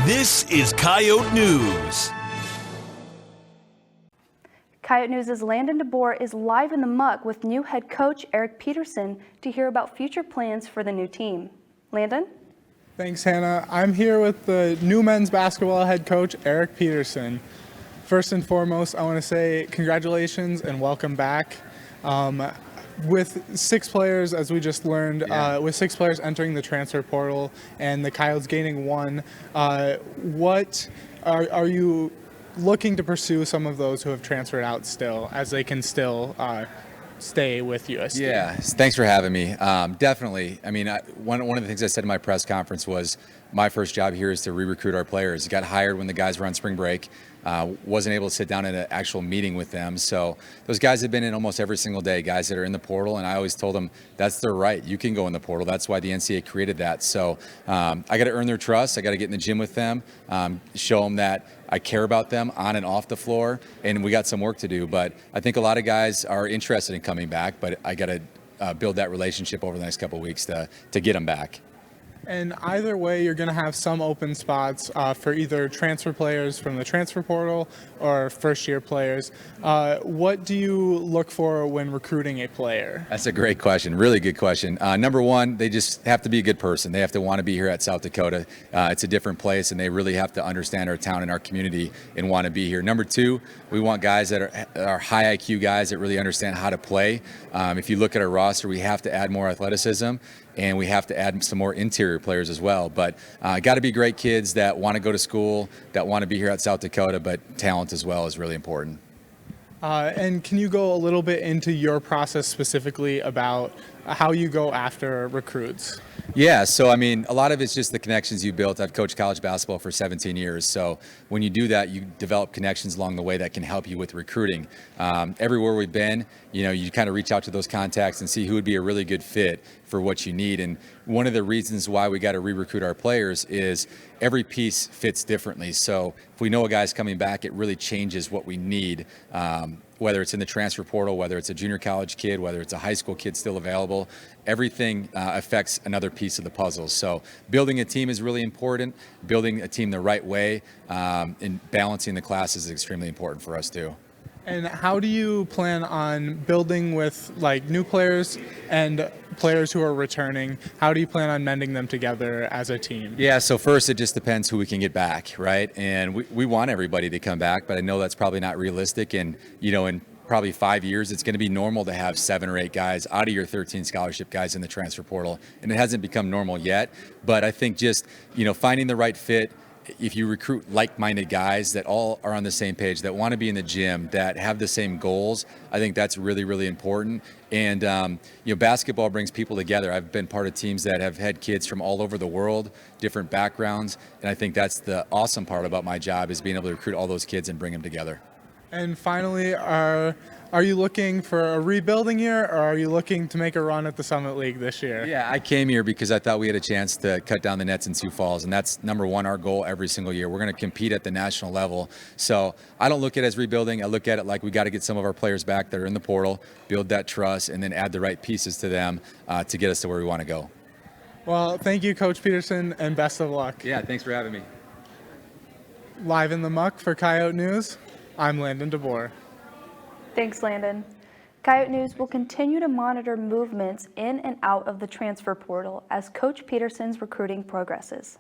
This is Coyote News. Coyote News' Landon DeBoer is live in the muck with new head coach Eric Peterson to hear about future plans for the new team. Landon? Thanks, Hannah. I'm here with the new men's basketball head coach, Eric Peterson. First and foremost, I want to say congratulations and welcome back. With 6 players, as we just learned, with 6 players entering the transfer portal and the Coyotes gaining 1, what are you looking to pursue some of those who have transferred out still, as they can still stay with USD? Yeah, thanks for having me. Definitely. I mean, one of the things I said in my press conference was my first job here is to re-recruit our players. Got hired when the guys were on spring break. Wasn't able to sit down in an actual meeting with them. So those guys have been in almost every single day, guys that are in the portal. And I always told them that's their right. You can go in the portal. That's why the NCAA created that. So I got to earn their trust. I got to get in the gym with them, show them that I care about them on and off the floor. And we got some work to do. But I think a lot of guys are interested in coming back. But I got to build that relationship over the next couple of weeks to get them back. And either way, you're going to have some open spots for either transfer players from the transfer portal or first-year players. What do you look for when recruiting a player? That's a great question. Really good question. Number one, they just have to be a good person. They have to want to be here at South Dakota. It's a different place, and they really have to understand our town and our community and want to be here. Number two, we want guys that are high IQ guys that really understand how to play. If you look at our roster, we have to add more athleticism, and we have to add some more interior players as well. But got to be great kids that want to go to school, that want to be here at South Dakota, but talent as well is really important. And can you go a little bit into your process specifically about how you go after recruits? Yeah, so I mean, a lot of it's just the connections you built. I've coached college basketball for 17 years. So when you do that, you develop connections along the way that can help you with recruiting. Everywhere we've been, you kind of reach out to those contacts and see who would be a really good fit for what you need. And one of the reasons why we got to re-recruit our players is every piece fits differently. So if we know a guy's coming back, it really changes what we need. Whether it's in the transfer portal, whether it's a junior college kid, whether it's a high school kid still available, everything affects another piece of the puzzle. So building a team is really important. Building a team the right way and balancing the classes is extremely important for us too. And how do you plan on building with new players and players who are returning? How do you plan on mending them together as a team? Yeah, so first it just depends who we can get back, right? And we want everybody to come back, but I know that's probably not realistic. And, in probably 5 years, it's going to be normal to have 7 or 8 guys out of your 13 scholarship guys in the transfer portal. And it hasn't become normal yet. But I think just, finding the right fit, if you recruit like-minded guys that all are on the same page, that want to be in the gym, that have the same goals, I think that's really, really important. And, basketball brings people together. I've been part of teams that have had kids from all over the world, different backgrounds, and I think that's the awesome part about my job is being able to recruit all those kids and bring them together. And finally, are you looking for a rebuilding year, or are you looking to make a run at the Summit League this year? Yeah, I came here because I thought we had a chance to cut down the nets in Sioux Falls, and that's number one, our goal every single year. We're going to compete at the national level. So I don't look at it as rebuilding. I look at it like we got to get some of our players back that are in the portal, build that trust, and then add the right pieces to them to get us to where we want to go. Well, thank you, Coach Peterson, and best of luck. Yeah, thanks for having me. Live in the muck for Coyote News, I'm Landon DeBoer. Thanks, Landon. Coyote News will continue to monitor movements in and out of the transfer portal as Coach Peterson's recruiting progresses.